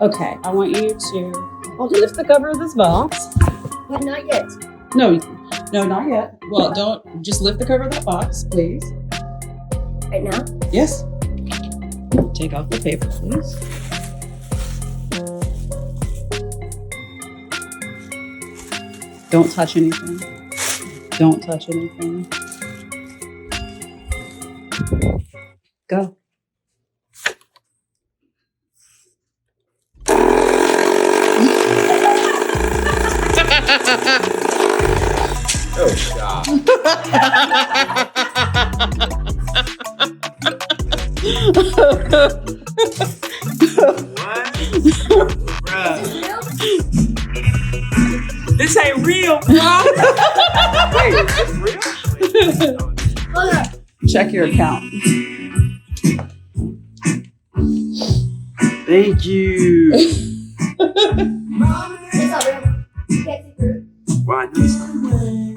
Okay, I want you to lift the cover of this box. But not yet. No, not yet. Well, don't just lift the cover of that box, please. Right now? Yes. Take off the paper, please. Don't touch anything. Don't touch anything. Go. Oh, stop. This ain't real, bro. Hey, is this real? Hold up. Check your account. Thank you. It's not real. You can't see through. Well, I know it's not.